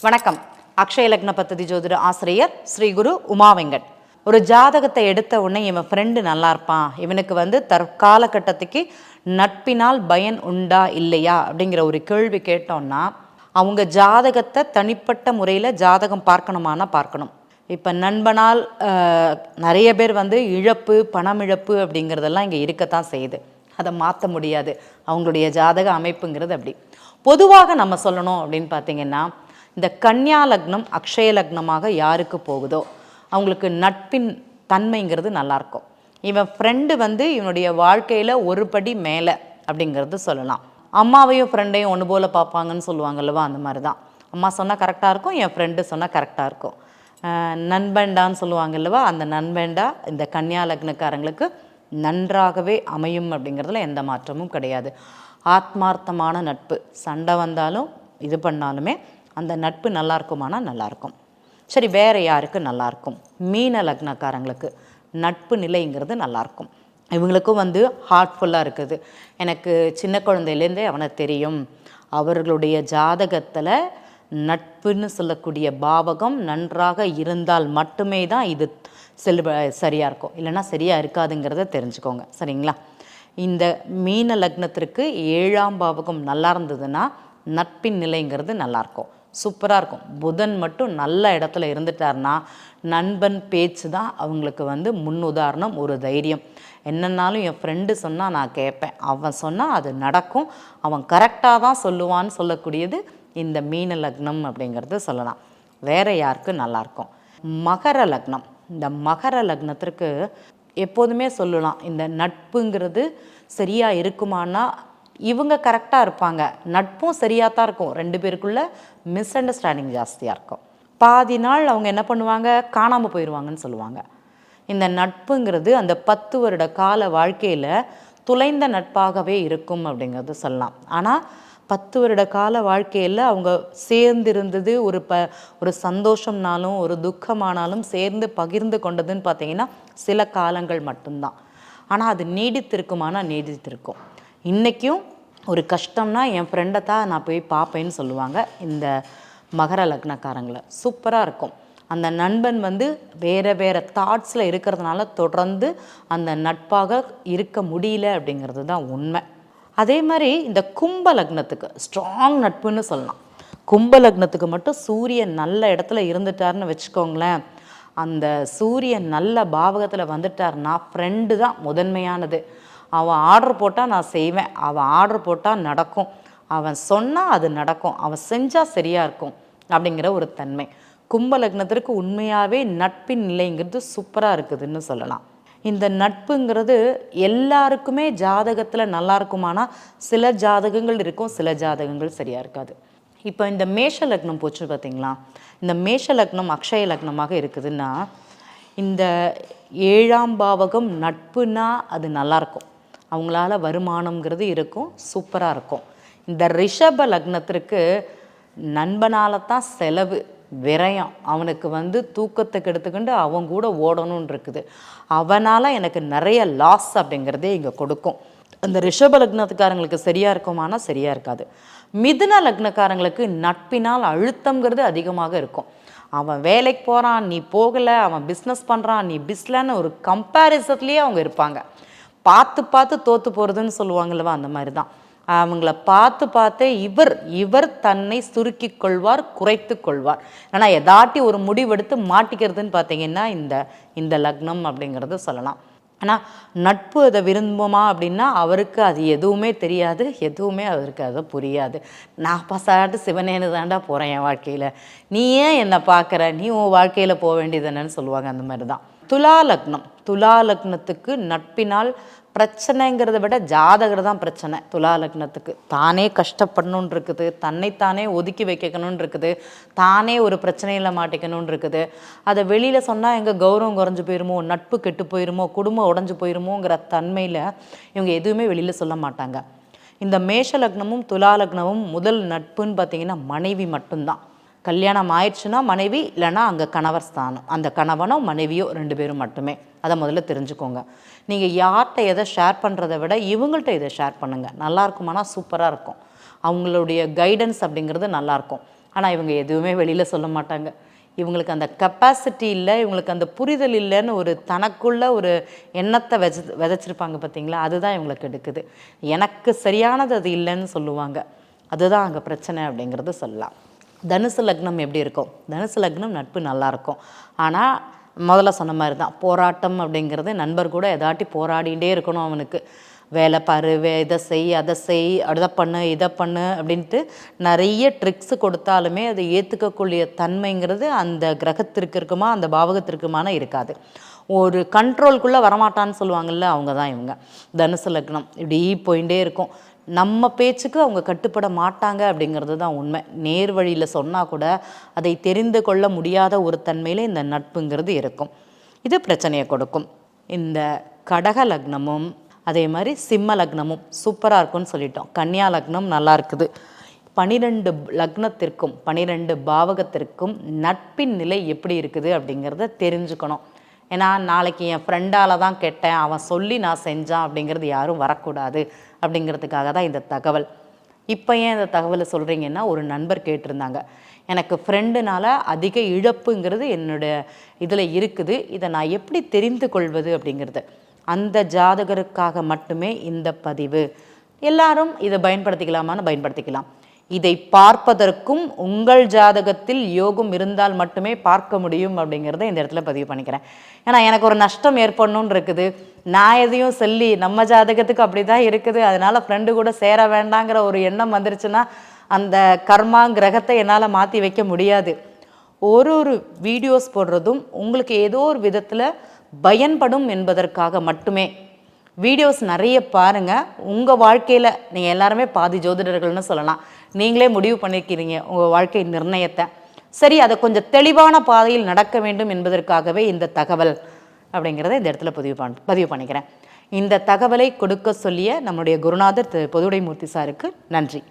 வணக்கம். அக்ஷய லக்ன பத்ததி ஜோதிட ஆசிரியர் ஸ்ரீ குரு உமா வெங்கட். ஒரு ஜாதகத்தை எடுத்த உடனே இவன் ஃப்ரெண்டு நல்லா இருப்பான், இவனுக்கு தற்காலகட்டத்துக்கு நட்பினால் பயன் உண்டா இல்லையா அப்படிங்கிற ஒரு கேள்வி கேட்டோம்னா, அவங்க ஜாதகத்தை தனிப்பட்ட முறையில் ஜாதகம் பார்க்கணுமானா பார்க்கணும். இப்போ நண்பனால் நிறைய பேர் இழப்பு, பணம் இழப்பு அப்படிங்கிறதெல்லாம் இங்கே இருக்கத்தான் செய்யுது. அதை மாற்ற முடியாது. அவங்களுடைய ஜாதக அமைப்புங்கிறது அப்படி. பொதுவாக நம்ம சொல்லணும் அப்படின்னு பார்த்திங்கன்னா, இந்த கன்னியா லக்னம் அக்ஷய லக்னமாக யாருக்கு போகுதோ அவங்களுக்கு நட்பின் தன்மைங்கிறது நல்லாயிருக்கும். இவன் ஃப்ரெண்டு இவனுடைய வாழ்க்கையில் ஒரு படி மேலே அப்படிங்கிறது சொல்லலாம். அம்மாவையும் ஃப்ரெண்டையும் ஒன்று போல் பார்ப்பாங்கன்னு சொல்லுவாங்கல்லவா, அந்த மாதிரி தான். அம்மா சொன்னால் கரெக்டாக இருக்கும், என் ஃப்ரெண்டு சொன்னால் கரெக்டாக இருக்கும். நண்பண்டான்னு சொல்லுவாங்கல்லவா, அந்த நண்பண்டா இந்த கன்னியா லக்னக்காரங்களுக்கு நன்றாகவே அமையும் அப்படிங்கிறதுல எந்த மாற்றமும் கிடையாது. ஆத்மார்த்தமான நட்பு, சண்டை வந்தாலும் இது பண்ணாலுமே அந்த நட்பு நல்லா இருக்குமானா நல்லாயிருக்கும். சரி, வேறு யாருக்கு நல்லாயிருக்கும்? மீன லக்னக்காரங்களுக்கு நட்பு நிலைங்கிறது நல்லாயிருக்கும். இவங்களுக்கும் ஹார்ட்ஃபுல்லாக இருக்குது. எனக்கு சின்ன குழந்தையிலேருந்தே அவனை தெரியும். அவர்களுடைய ஜாதகத்தில் நட்புன்னு சொல்லக்கூடிய பாவகம் நன்றாக இருந்தால் மட்டுமே தான் இது சரியாக இருக்கும், இல்லைன்னா சரியாக இருக்காதுங்கிறத தெரிஞ்சுக்கோங்க. சரிங்களா? இந்த மீன லக்னத்திற்கு 7ஆம் பாவகம் நல்லா இருந்ததுன்னா நட்பின் நிலைங்கிறது நல்லாயிருக்கும், சூப்பராக இருக்கும். புதன் மட்டும் நல்ல இடத்துல இருந்துட்டார்னா நண்பன் பேச்சு தான் அவங்களுக்கு முன்னுதாரணம், ஒரு தைரியம். என்னன்னாலும் என் ஃப்ரெண்டு சொன்னால் நான் கேட்பேன், அவன் சொன்னால் அது நடக்கும், அவன் கரெக்டாக தான் சொல்லுவான்னு சொல்லக்கூடியது இந்த மீன லக்னம் அப்படிங்கிறது சொல்லலாம். வேறு யாருக்கு நல்லாயிருக்கும்? மகர லக்னம். இந்த மகர லக்னத்திற்கு எப்போதுமே சொல்லலாம், இந்த நட்புங்கிறது சரியாக இருக்குமானா இவங்க கரெக்டாக இருப்பாங்க, நட்பும் சரியாக தான் இருக்கும். 2 பேருக்குள்ளே மிஸ் அண்டர்ஸ்டாண்டிங் ஜாஸ்தியாக இருக்கும். பாதி நாள் அவங்க என்ன பண்ணுவாங்க, காணாமல் போயிடுவாங்கன்னு சொல்லுவாங்க. இந்த நட்புங்கிறது அந்த 10 வருட கால வாழ்க்கையில் துளைந்த நட்பாகவே இருக்கும் அப்படிங்கிறது சொல்லலாம். ஆனால் 10 வருட கால வாழ்க்கையில் அவங்க சேர்ந்திருந்தது ஒரு சந்தோஷம்னாலும் ஒரு துக்கமானாலும் சேர்ந்து பகிர்ந்து கொண்டதுன்னு பார்த்திங்கன்னா சில காலங்கள் மட்டும்தான். ஆனால் அது நீடித்திருக்குமானா நீடித்திருக்கும். இன்றைக்கும் ஒரு கஷ்டம்னா என் ஃப்ரெண்டை தான் நான் போய் பார்ப்பேன்னு சொல்லுவாங்க இந்த மகர லக்னக்காரங்களை. சூப்பராக இருக்கும். அந்த நண்பன் வேறு தாட்ஸில் இருக்கிறதுனால தொடர்ந்து அந்த நட்பாக இருக்க முடியல அப்படிங்கிறது தான் உண்மை. அதே மாதிரி இந்த கும்ப லக்னத்துக்கு ஸ்ட்ராங் நட்புன்னு சொல்லலாம். கும்ப லக்னத்துக்கு மட்டும் சூரியன் நல்ல இடத்துல இருந்துட்டார்னு வச்சுக்கோங்களேன், அந்த சூரியன் நல்ல பாவகத்தில் வந்துட்டார்னா ஃப்ரெண்டு தான் முதன்மையானது. அவன் ஆர்டர் போட்டால் நான் செய்வேன், அவன் ஆர்டர் போட்டால் நடக்கும், அவன் சொன்னால் அது நடக்கும், அவன் செஞ்சால் சரியாக இருக்கும் அப்படிங்கிற ஒரு தன்மை. கும்ப லக்னத்திற்கு உண்மையாகவே நட்பின் நிலைங்கிறது சூப்பராக இருக்குதுன்னு சொல்லலாம். இந்த நட்புங்கிறது எல்லாருக்குமே ஜாதகத்தில் நல்லா இருக்குமானா சில ஜாதகங்கள் இருக்கும், சில ஜாதகங்கள் சரியாக இருக்காது. இப்போ இந்த மேஷ லக்னம் போச்சு பார்த்திங்களா, இந்த மேஷ லக்னம் அக்ஷய லக்னமாக இருக்குதுன்னா இந்த 7ஆம் பாவகம் நட்புனா அது நல்லாயிருக்கும், அவங்களால வருமானம்ங்கிறது இருக்கும், சூப்பராக இருக்கும். இந்த ரிஷப லக்னத்திற்கு நண்பனால தான் செலவு, விரயம், அவனுக்கு தூக்கத்துக்கு எடுத்துக்கிண்டு அவன் கூட ஓடணும்னு இருக்குது, அவனால் எனக்கு நிறைய லாஸ் அப்படிங்கிறதே இங்கே கொடுக்கும். அந்த ரிஷப லக்னத்துக்காரங்களுக்கு சரியாக இருக்குமானா சரியாக இருக்காது. மிதுன லக்னக்காரங்களுக்கு நட்பினால் அழுத்தங்கிறது அதிகமாக இருக்கும். அவன் வேலைக்கு போகிறான், நீ போகலை, அவன் பிஸ்னஸ் பண்ணுறான், நீ பிஸ்லன்னு ஒரு கம்பேரிசன்லேயே அவங்க இருப்பாங்க. பார்த்து பார்த்து தோற்று போகிறதுன்னு சொல்லுவாங்கல்லவா, அந்த மாதிரி தான். அவங்கள பார்த்தே இவர் தன்னை சுருக்கி கொள்வார், குறைத்து கொள்வார். ஆனால் எதாட்டி ஒரு முடிவெடுத்து மாட்டிக்கிறதுன்னு பார்த்தீங்கன்னா இந்த லக்னம் அப்படிங்கிறது சொல்லலாம். ஆனால் நட்பு அதை விரும்புமா அப்படின்னா அவருக்கு அது எதுவுமே தெரியாது, எதுவுமே அவருக்கு அதை புரியாது. நான் பசாட்டு சிவனேன்னு தாண்டா போகிறேன் என் வாழ்க்கையில், நீ ஏன் என்னை பார்க்குற, நீ உன் வாழ்க்கையில் போக வேண்டியது என்னன்னு சொல்லுவாங்க. அந்த மாதிரி தான் துலா லக்னம். துலா லக்னத்துக்கு நட்பினால் பிரச்சனைங்கிறத விட ஜாதகர் தான் பிரச்சனை. துலா லக்னத்துக்கு தானே கஷ்டப்படணுன்னு இருக்குது, தன்னைத்தானே ஒதுக்கி வைக்கணும்னு இருக்குது, தானே ஒரு பிரச்சனையில் மாட்டிக்கணும்னு இருக்குது. அதை வெளியில் சொன்னால் எங்கள் கௌரவம் குறைஞ்சி போயிருமோ, நட்பு கெட்டு போயிருமோ, குடும்பம் உடஞ்சி போயிருமோங்கிற தன்மையில் இவங்க எதுவுமே வெளியில் சொல்ல மாட்டாங்க. இந்த மேஷ லக்னமும் துலா லக்னமும் முதல் நட்புன்னு பார்த்திங்கன்னா மனைவி மட்டும்தான். கல்யாணம் ஆயிடுச்சுன்னா மனைவி, இல்லைன்னா அங்கே கணவர் ஸ்தானம், அந்த கணவனோ மனைவியோ 2 பேரும் மட்டுமே. அதை முதல்ல தெரிஞ்சுக்கோங்க. நீங்கள் யார்கிட்ட எதை ஷேர் பண்ணுறதை விட இவங்கள்ட்ட இதை ஷேர் பண்ணுங்கள், நல்லா இருக்குமானா சூப்பராக இருக்கும். அவங்களுடைய கைடன்ஸ் அப்படிங்கிறது நல்லாயிருக்கும். ஆனால் இவங்க எதுவுமே வெளியில் சொல்ல மாட்டாங்க. இவங்களுக்கு அந்த கெப்பாசிட்டி இல்லை, இவங்களுக்கு அந்த புரிதல் இல்லைன்னு ஒரு தனக்குள்ள ஒரு எண்ணத்தை விதைச்சிருப்பாங்க பார்த்தீங்களா, அதுதான் இவங்களுக்கு எடுக்குது. எனக்கு சரியானது அது இல்லைன்னு சொல்லுவாங்க. அதுதான் அங்கே பிரச்சனை அப்படிங்கிறது சொல்லலாம். தனுசு லக்னம் எப்படி இருக்கும்? தனுசு லக்னம் நட்பு நல்லாயிருக்கும். ஆனால் முதல்ல சொன்ன மாதிரி தான், போராட்டம் அப்படிங்கிறது நண்பர் கூட எதாட்டி போராடிகிட்டே இருக்கணும். அவனுக்கு வேலை பாரு, இதை செய், அதை செய், அதை பண்ணு, இதை பண்ணு அப்படின்ட்டு நிறைய ட்ரிக்ஸு கொடுத்தாலுமே அதை ஏற்றுக்கக்கூடிய தன்மைங்கிறது அந்த கிரகத்திற்கு இருக்குமா, அந்த பாவகத்திற்குமான இருக்காது. ஒரு கண்ட்ரோல்குள்ளே வரமாட்டான்னு சொல்லுவாங்கள்ல, அவங்க தான் இவங்க. தனுசு லக்னம் இப்படி போயிட்டே இருக்கும். நம்ம பேச்சுக்கு அவங்க கட்டுப்பட மாட்டாங்க அப்படிங்கிறது தான் உண்மை. நேர் வழியில் சொன்னால் கூட அதை தெரிந்து கொள்ள முடியாத ஒரு தன்மையில் இந்த நட்புங்கிறது இருக்கும். இது பிரச்சனையை கொடுக்கும். இந்த கடக லக்னமும் அதே மாதிரி சிம்ம லக்னமும் சூப்பராக இருக்குன்னு சொல்லிட்டோம். கன்னியா லக்னம் நல்லா இருக்குது. 12 லக்னத்திற்கும் 12 பாவகத்திற்கும் நட்பின் நிலை எப்படி இருக்குது அப்படிங்கிறத தெரிஞ்சுக்கணும். ஏன்னா நாளைக்கு என் ஃப்ரெண்டால் தான் கேட்டேன், அவன் சொல்லி நான் செஞ்சான் அப்படிங்கிறது யாரும் வரக்கூடாது அப்படிங்கிறதுக்காக தான் இந்த தகவல். இப்போ ஏன் இந்த தகவலை சொல்கிறீங்கன்னா, ஒரு நண்பர் கேட்டிருந்தாங்க, எனக்கு ஃப்ரெண்டுனால் அதிக இழப்புங்கிறது என்னுடைய இதில் இருக்குது, இதை நான் எப்படி தெரிந்து கொள்வது அப்படிங்கிறது. அந்த ஜாதகருக்காக மட்டுமே இந்த பதிவு. எல்லாரும் இதை பயன்படுத்திக்கலாமான்னு பயன்படுத்திக்கலாம். இதை பார்ப்பதற்கும் உங்கள் ஜாதகத்தில் யோகம் இருந்தால் மட்டுமே பார்க்க முடியும் அப்படிங்கிறத இந்த இடத்துல பதிவு பண்ணிக்கிறேன். ஏன்னா எனக்கு ஒரு நஷ்டம் ஏற்படணும்னு இருக்குது, நான் எதையும் சொல்லி நம்ம ஜாதகத்துக்கு அப்படி தான் இருக்குது, அதனால் ஃப்ரெண்டு கூட சேர வேண்டாங்கிற ஒரு எண்ணம் வந்துருச்சுன்னா அந்த கர்மா கிரகத்தை என்னால் மாற்றி வைக்க முடியாது. ஒரு வீடியோஸ் போடுறதும் உங்களுக்கு ஏதோ ஒரு விதத்தில் பயன்படும் என்பதற்காக மட்டுமே. வீடியோஸ் நிறைய பாருங்கள். உங்கள் வாழ்க்கையில் நீங்கள் எல்லாருமே பாதி ஜோதிடர்கள்னு சொல்லலாம். நீங்களே முடிவு பண்ணிக்கிறீங்க உங்கள் வாழ்க்கை நிர்ணயத்தை. சரி, அதை கொஞ்சம் தெளிவான பாதையில் நடக்க வேண்டும் என்பதற்காகவே இந்த தகவல் அப்படிங்கிறத இந்த இடத்துல பதிவு பண்ணிக்கிறேன். இந்த தகவலை கொடுக்க சொல்லிய நம்முடைய குருநாதர் திரு பொதுவுடைமூர்த்தி சாருக்கு நன்றி.